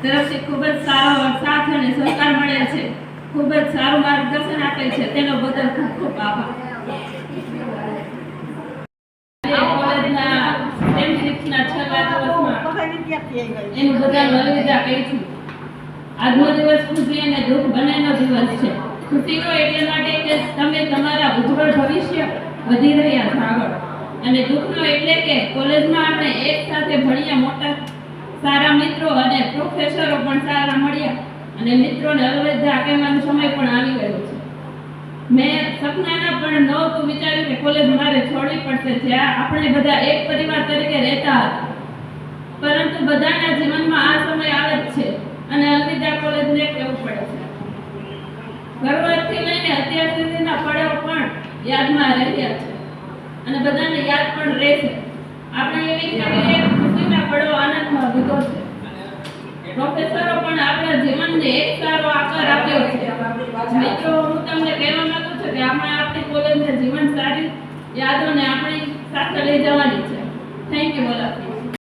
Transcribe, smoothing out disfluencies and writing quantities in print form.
તરફથી ખૂબ જ સારો સાથ અને સહકાર મળે છે, ખૂબ જ સારું માર્ગદર્શન આપે છે, તેનો બદલ ખૂબ ખૂબ આભાર. કોલેજના સ્ટેમ 6 ના 6 દિવસમાં એનું બધાનું અલવિદા કહી છું. આજનો દિવસ ખુશી અને દુઃખ બંનેનો દિવસ છે. ખુશીનો એટલે માટે કે તમે તમારા ઉજ્જવળ ભવિષ્ય વધી રહ્યા છો આગળ, અને દુઃખનો એટલે કે કોલેજમાં આપણે એક સાથે ભણ્યા, મોટા સારા મિત્રો અને પ્રોફેસરો પણ સારા મળ્યા, અને મિત્રોને અલવિદા કહેવાનો સમય પણ આવી ગયો છે. મેં સપનાના પણ નહોતું વિચાર્યું કે કોલેજ મારે છોડવી પડશે, જ્યાં આપણે બધા એક પરિવાર તરીકે રહેતા હતા. પરંતુ બધાના જીવનમાં આ સમય આવે જ છે, અને અલવિદા કોલેજને કહેવું પડે છે. શરૂઆતથી લઈને અત્યાર સુધીના પડાવ પણ યાદમાં રહ્યા છે, અને બધાને યાદ પણ રહેશે. આપણે એવી કરીએ ખુશીના પડાવ આનંદમાં લીધો છે. પ્રોફેસરો પણ આપણા જીવનને એક સારો આકાર આપ્યો છે. મિત્રો, હું તમને કહેવા માંગુ છું કે આપણે આપણી કોલેજના જીવન સારી યાદોને આપણી સાથે લઈ જવાની છે. Thank you.